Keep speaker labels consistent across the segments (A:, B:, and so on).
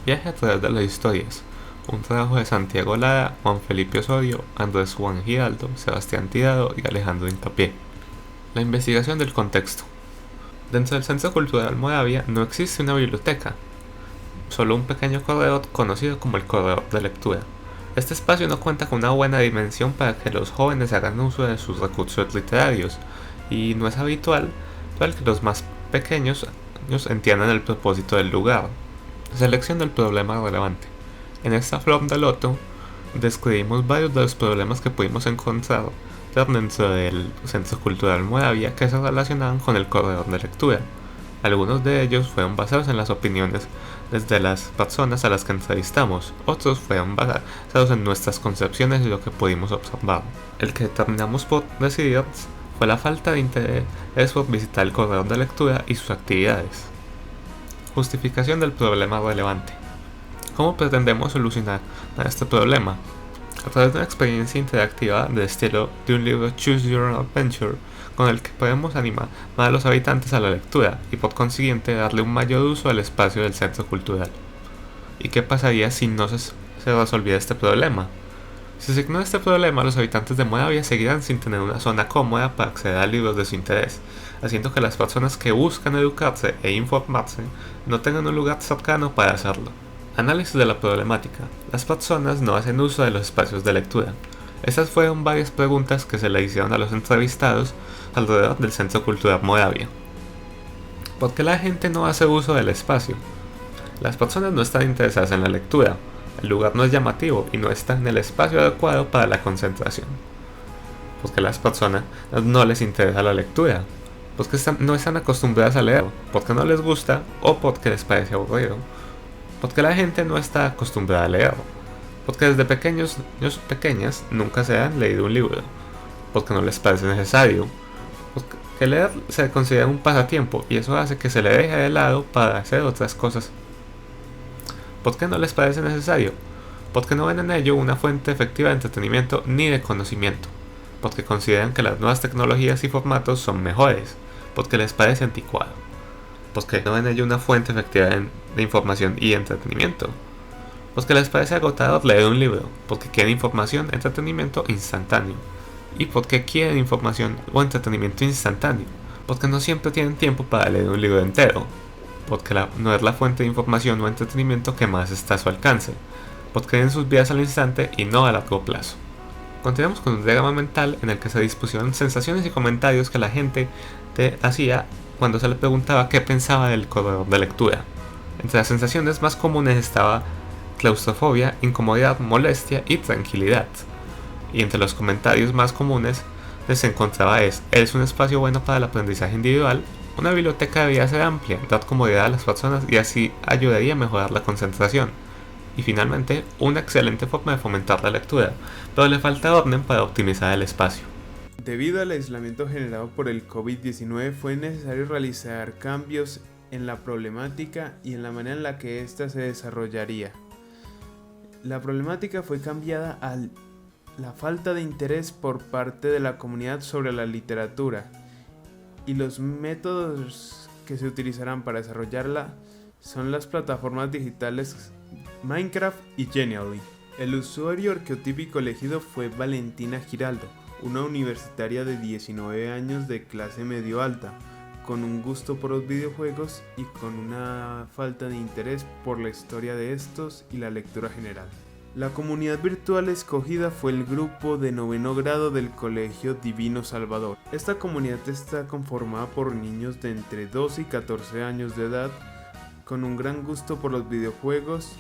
A: Viaje a través de las historias. Un trabajo de Santiago Lada, Juan Felipe Osorio, Andrés Juan Giraldo, Sebastián Tirado y Alejandro Incapié. La investigación del contexto. Dentro del Centro Cultural Moravia no existe una biblioteca, solo un pequeño corredor conocido como el corredor de lectura. Este espacio no cuenta con una buena dimensión para que los jóvenes hagan uso de sus recursos literarios, y no es habitual que los más pequeños entiendan el propósito del lugar. Selección del problema relevante. En esta flor de loto describimos varios de los problemas que pudimos encontrar dentro del Centro Cultural Moravia que se relacionaban con el corredor de lectura. Algunos de ellos fueron basados en las opiniones desde las personas a las que entrevistamos, otros fueron basados en nuestras concepciones y lo que pudimos observar. El que terminamos por decidir fue la falta de interés por visitar el corredor de lectura y sus actividades. Justificación del problema relevante. ¿Cómo pretendemos solucionar este problema? A través de una experiencia interactiva de estilo de un libro Choose Your Adventure, con el que podemos animar a los habitantes a la lectura y por consiguiente darle un mayor uso al espacio del centro cultural. ¿Y qué pasaría si no se resolviera este problema? Si se ignora este problema, los habitantes de Moravia seguirán sin tener una zona cómoda para acceder a libros de su interés, haciendo que las personas que buscan educarse e informarse no tengan un lugar cercano para hacerlo. Análisis de la problemática. Las personas no hacen uso de los espacios de lectura. Estas fueron varias preguntas que se le hicieron a los entrevistados alrededor del Centro Cultural Moravia. ¿Por qué la gente no hace uso del espacio? Las personas no están interesadas en la lectura, el lugar no es llamativo y no está en el espacio adecuado para la concentración. ¿Por qué las personas no les interesa la lectura? Porque no están acostumbradas a leer, porque no les gusta o porque les parece aburrido. Porque la gente no está acostumbrada a leer. Porque desde pequeñas nunca se han leído un libro. Porque no les parece necesario. Porque leer se considera un pasatiempo y eso hace que se le deje de lado para hacer otras cosas. ¿Por qué no les parece necesario? Porque no ven en ello una fuente efectiva de entretenimiento ni de conocimiento. Porque consideran que las nuevas tecnologías y formatos son mejores. Porque les parece anticuado. Porque no ven en ello una fuente efectiva de información y entretenimiento. Porque les parece agotador leer un libro. Porque quieren información, entretenimiento instantáneo. ¿Y porque quieren información o entretenimiento instantáneo? Porque no siempre tienen tiempo para leer un libro entero. Porque no es la fuente de información o entretenimiento que más está a su alcance. Porque ven sus vidas al instante y no a largo plazo. Continuamos con un diagrama mental en el que se dispusieron sensaciones y comentarios que la gente hacía cuando se le preguntaba qué pensaba del corredor de lectura. Entre las sensaciones más comunes estaba claustrofobia, incomodidad, molestia y tranquilidad. Y entre los comentarios más comunes se encontraba es un espacio bueno para el aprendizaje individual, una biblioteca debía ser amplia, dar comodidad a las personas y así ayudaría a mejorar la concentración. Y finalmente, una excelente forma de fomentar la lectura, pero le falta orden para optimizar el espacio.
B: Debido al aislamiento generado por el COVID-19 fue necesario realizar cambios en la problemática y en la manera en la que ésta se desarrollaría. La problemática fue cambiada a la falta de interés por parte de la comunidad sobre la literatura y los métodos que se utilizarán para desarrollarla son las plataformas digitales Minecraft y Genially. El usuario arqueotípico elegido fue Valentina Giraldo, una universitaria de 19 años de clase medio alta, con un gusto por los videojuegos y con una falta de interés por la historia de estos y la lectura general. La comunidad virtual escogida fue el grupo de 9º grado del Colegio Divino Salvador. Esta comunidad está conformada por niños de entre 12 y 14 años de edad, con un gran gusto por los videojuegos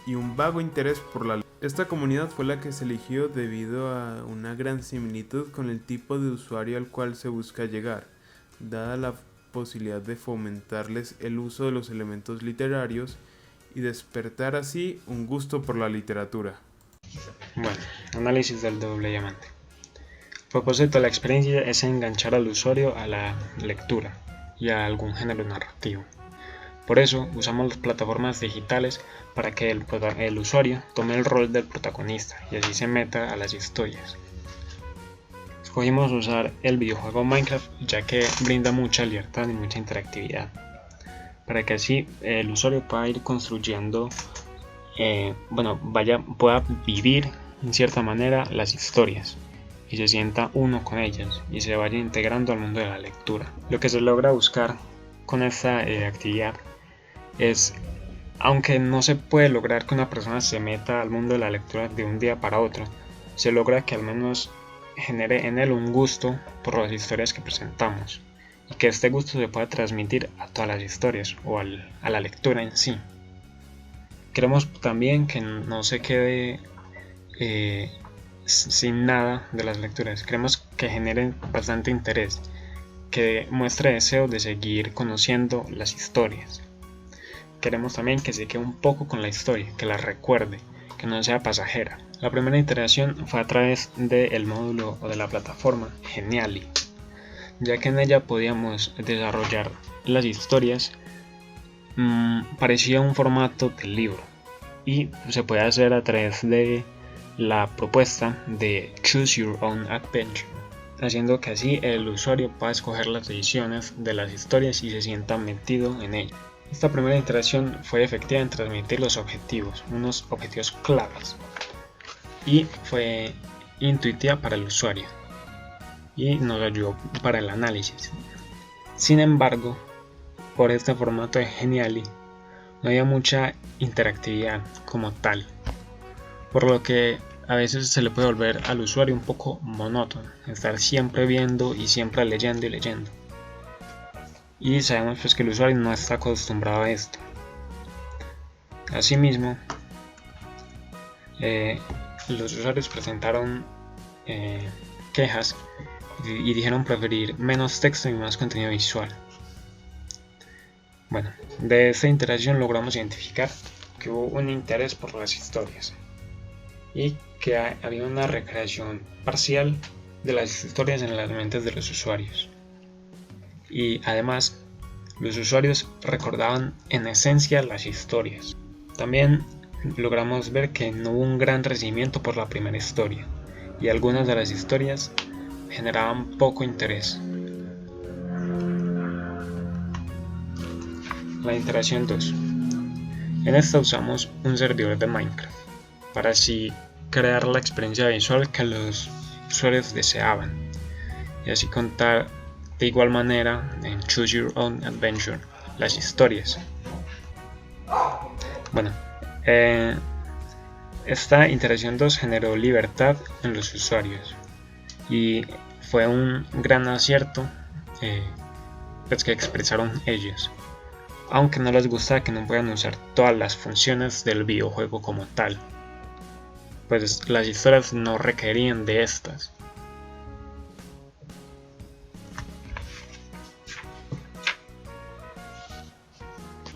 B: y un vago interés por la lectura. Esta comunidad fue la que se eligió debido a una gran similitud con el tipo de usuario al cual se busca llegar, dada la posibilidad de fomentarles el uso de los elementos literarios y despertar así un gusto por la literatura.
C: Bueno, análisis del doble diamante. El propósito de la experiencia es enganchar al usuario a la lectura y a algún género narrativo. Por eso usamos las plataformas digitales para que el usuario tome el rol del protagonista y así se meta a las historias. Escogimos usar el videojuego Minecraft ya que brinda mucha libertad y mucha interactividad, para que así el usuario pueda ir construyendo pueda vivir en cierta manera las historias y se sienta uno con ellas y se vaya integrando al mundo de la lectura. Lo que se logra buscar con esta actividad es, aunque no se puede lograr que una persona se meta al mundo de la lectura de un día para otro, se logra que al menos genere en él un gusto por las historias que presentamos y que este gusto se pueda transmitir a todas las historias o a la lectura en sí. Queremos también que no se quede sin nada de las lecturas. Queremos que generen bastante interés, que muestre deseo de seguir conociendo las historias. Queremos también que se quede un poco con la historia, que la recuerde, que no sea pasajera. La primera interacción fue a través del módulo o de la plataforma Geniali, ya que en ella podíamos desarrollar las historias. Parecía un formato del libro y se puede hacer a través de la propuesta de Choose Your Own Adventure, haciendo que así el usuario pueda escoger las ediciones de las historias y se sienta metido en ellas. Esta primera interacción fue efectiva en transmitir los objetivos, unos objetivos claves, y fue intuitiva para el usuario y nos ayudó para el análisis. Sin embargo, por este formato de Geniali no había mucha interactividad como tal, por lo que a veces se le puede volver al usuario un poco monótono, estar siempre viendo y siempre leyendo y leyendo. Y sabemos pues que el usuario no está acostumbrado a esto. Asimismo, los usuarios presentaron quejas y dijeron preferir menos texto y más contenido visual. Bueno, de esta interacción logramos identificar que hubo un interés por las historias y que había una recreación parcial de las historias en las mentes de los usuarios. Y además, los usuarios recordaban en esencia las historias. También logramos ver que no hubo un gran recibimiento por la primera historia y algunas de las historias generaban poco interés. La interacción 2. En esta usamos un servidor de Minecraft para así crear la experiencia visual que los usuarios deseaban y así contar de igual manera en Choose Your Own Adventure las historias. Bueno, esta interacción 2 generó libertad en los usuarios y fue un gran acierto pues que expresaron ellos, aunque no les gustaba que no puedan usar todas las funciones del videojuego como tal, pues las historias no requerían de estas.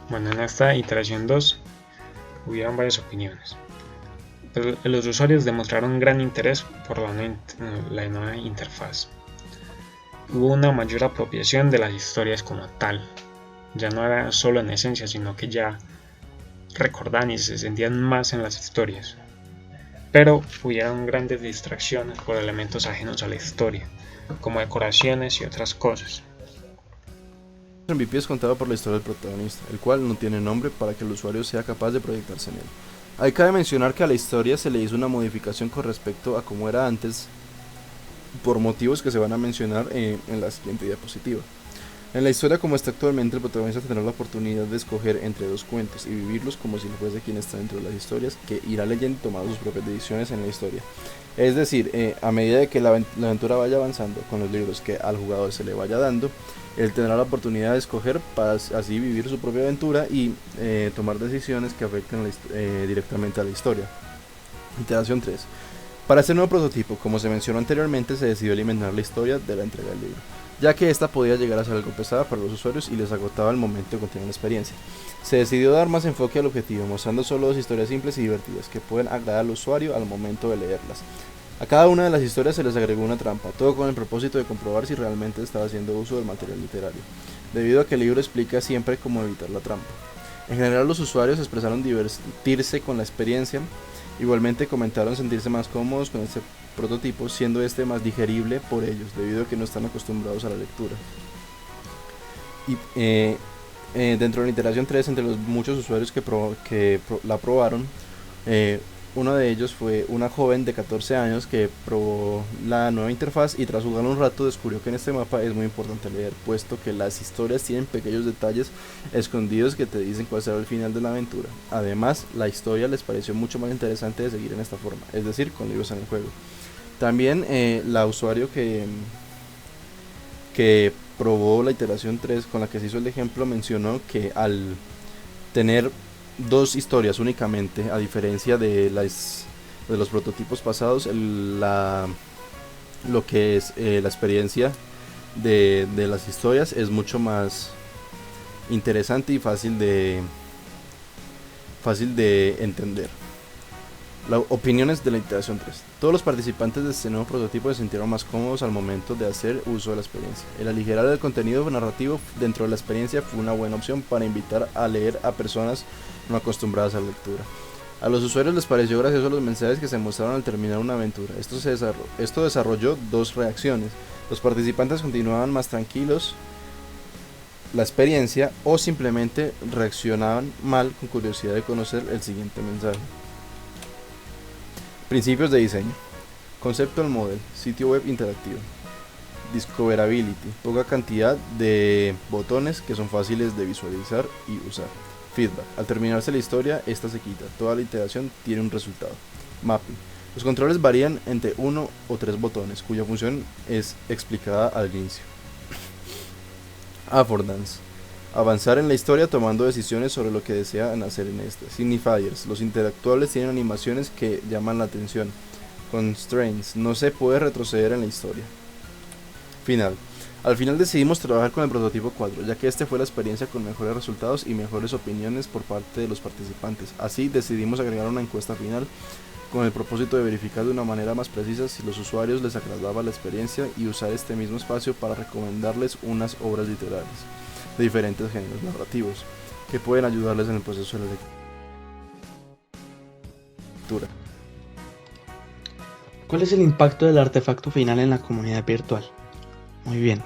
C: Bueno, en esta iteración 2 hubieron varias opiniones. Pero los usuarios demostraron gran interés por la nueva interfaz. Hubo una mayor apropiación de las historias como tal. Ya no era solo en esencia, sino que ya recordaban y se sentían más en las historias. Pero hubieron grandes distracciones por elementos ajenos a la historia, como decoraciones y otras cosas.
D: El MVP es contado por la historia del protagonista, el cual no tiene nombre para que el usuario sea capaz de proyectarse en él. Ahí cabe mencionar que a la historia se le hizo una modificación con respecto a cómo era antes, por motivos que se van a mencionar en la siguiente diapositiva. En la historia como está actualmente, el protagonista tendrá la oportunidad de escoger entre dos cuentos y vivirlos como si fuese quien está dentro de las historias, que irá leyendo y tomando sus propias decisiones en la historia. Es decir, a medida de que la aventura vaya avanzando con los libros que al jugador se le vaya dando, él tendrá la oportunidad de escoger para así vivir su propia aventura y tomar decisiones que afecten directamente a la historia. Iteración 3. Para este nuevo prototipo, como se mencionó anteriormente, se decidió eliminar la historia de la entrega del libro, ya que esta podía llegar a ser algo pesada para los usuarios y les agotaba el momento de continuar la experiencia. Se decidió dar más enfoque al objetivo, mostrando solo dos historias simples y divertidas que pueden agradar al usuario al momento de leerlas. A cada una de las historias se les agregó una trampa, todo con el propósito de comprobar si realmente estaba haciendo uso del material literario, debido a que el libro explica siempre cómo evitar la trampa. En general, los usuarios expresaron divertirse con la experiencia. Igualmente comentaron sentirse más cómodos con este prototipo, siendo este más digerible por ellos, debido a que no están acostumbrados a la lectura. Y dentro de la iteración 3, entre los muchos usuarios que la probaron, Uno de ellos fue una joven de 14 años que probó la nueva interfaz y tras jugar un rato descubrió que en este mapa es muy importante leer, puesto que las historias tienen pequeños detalles escondidos que te dicen cuál será el final de la aventura. Además, la historia les pareció mucho más interesante de seguir en esta forma, es decir, con libros en el juego. También la usuario que probó la iteración 3 con la que se hizo el ejemplo mencionó que al tener dos historias únicamente, a diferencia de los prototipos pasados, lo que es la experiencia de las historias es mucho más interesante y fácil de entender. Opiniones de la iteración 3. Todos los participantes de este nuevo prototipo se sintieron más cómodos al momento de hacer uso de la experiencia. El aligerar el contenido narrativo dentro de la experiencia fue una buena opción para invitar a leer a personas no acostumbradas a la lectura. A los usuarios les pareció gracioso los mensajes que se mostraron al terminar una aventura. Esto desarrolló dos reacciones. Los participantes continuaban más tranquilos la experiencia o simplemente reaccionaban mal con curiosidad de conocer el siguiente mensaje. Principios de diseño. Conceptual Model, sitio web interactivo. Discoverability, poca cantidad de botones que son fáciles de visualizar y usar. Feedback, al terminarse la historia, esta se quita, toda la iteración tiene un resultado. Mapping, los controles varían entre 1 o 3 botones, cuya función es explicada al inicio. Affordance, avanzar en la historia tomando decisiones sobre lo que desean hacer en esta. Signifiers, los interactuables tienen animaciones que llaman la atención. Constraints, no se puede retroceder en la historia. Final. Al final decidimos trabajar con el prototipo 4, ya que este fue la experiencia con mejores resultados y mejores opiniones por parte de los participantes. Así decidimos agregar una encuesta final con el propósito de verificar de una manera más precisa si los usuarios les agradaba la experiencia y usar este mismo espacio para recomendarles unas obras literarias de diferentes géneros narrativos que pueden ayudarles en el proceso de la lectura.
E: ¿Cuál es el impacto del artefacto final en la comunidad virtual? Muy bien.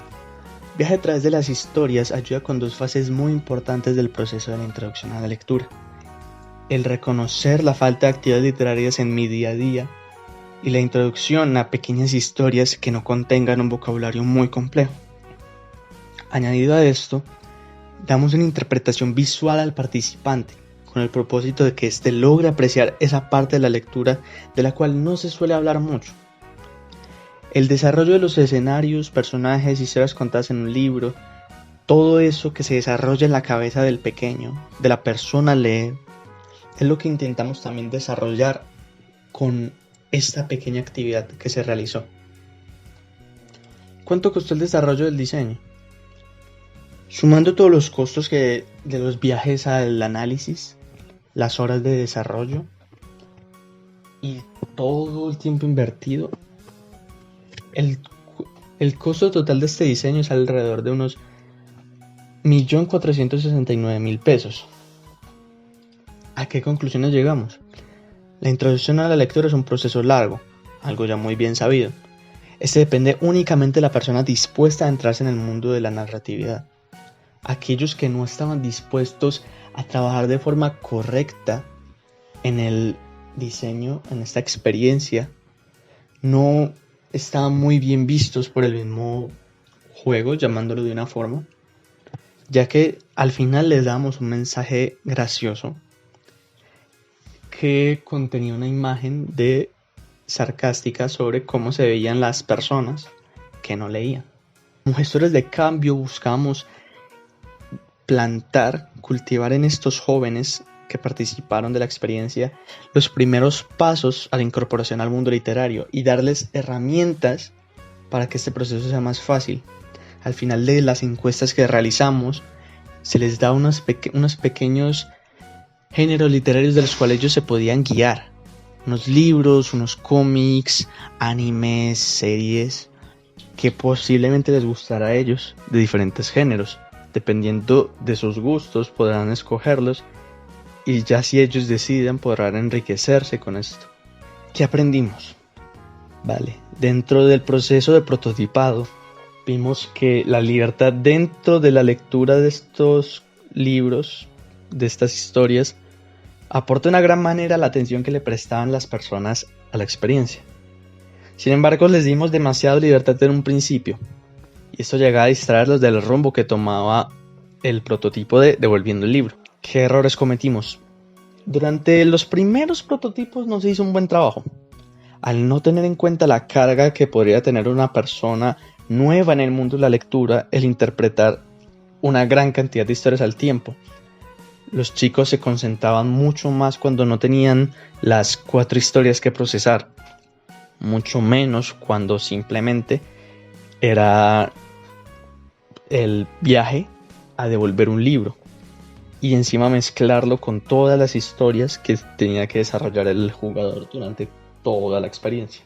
E: Viaje a través de las historias ayuda con dos fases muy importantes del proceso de la introducción a la lectura. El reconocer la falta de actividades literarias en mi día a día y la introducción a pequeñas historias que no contengan un vocabulario muy complejo. Añadido a esto, damos una interpretación visual al participante, con el propósito de que éste logre apreciar esa parte de la lectura de la cual no se suele hablar mucho. El desarrollo de los escenarios, personajes, historias contadas en un libro, todo eso que se desarrolla en la cabeza del pequeño, de la persona a leer, es lo que intentamos también desarrollar con esta pequeña actividad que se realizó. ¿Cuánto costó el desarrollo del diseño? Sumando todos los costos de los viajes al análisis, las horas de desarrollo y todo el tiempo invertido, el costo total de este diseño es alrededor de unos 1.469.000 pesos. ¿A qué conclusiones llegamos? La introducción a la lectura es un proceso largo, algo ya muy bien sabido. Este depende únicamente de la persona dispuesta a entrarse en el mundo de la narratividad. Aquellos que no estaban dispuestos a trabajar de forma correcta en el diseño, en esta experiencia, no estaban muy bien vistos por el mismo juego, llamándolo de una forma, ya que al final les damos un mensaje gracioso que contenía una imagen sarcástica sobre cómo se veían las personas que no leían. Como gestores de cambio buscamos cultivar en estos jóvenes que participaron de la experiencia los primeros pasos a la incorporación al mundo literario y darles herramientas para que este proceso sea más fácil. Al final de las encuestas que realizamos se les da unos pequeños géneros literarios de los cuales ellos se podían guiar, unos libros, unos cómics, animes, series que posiblemente les gustará a ellos de diferentes géneros. Dependiendo de sus gustos podrán escogerlos y ya si ellos deciden podrán enriquecerse con esto. ¿Qué aprendimos? Vale, dentro del proceso de prototipado vimos que la libertad dentro de la lectura de estos libros, de estas historias, aporta una gran manera la atención que le prestaban las personas a la experiencia. Sin embargo, les dimos demasiada libertad en un principio, y esto llegaba a distraerlos del rumbo que tomaba el prototipo de Devolviendo el Libro. ¿Qué errores cometimos? Durante los primeros prototipos no se hizo un buen trabajo. Al no tener en cuenta la carga que podría tener una persona nueva en el mundo de la lectura, el interpretar una gran cantidad de historias al tiempo. Los chicos se concentraban mucho más cuando no tenían las 4 historias que procesar, mucho menos cuando simplemente era el viaje a devolver un libro y encima mezclarlo con todas las historias que tenía que desarrollar el jugador durante toda la experiencia.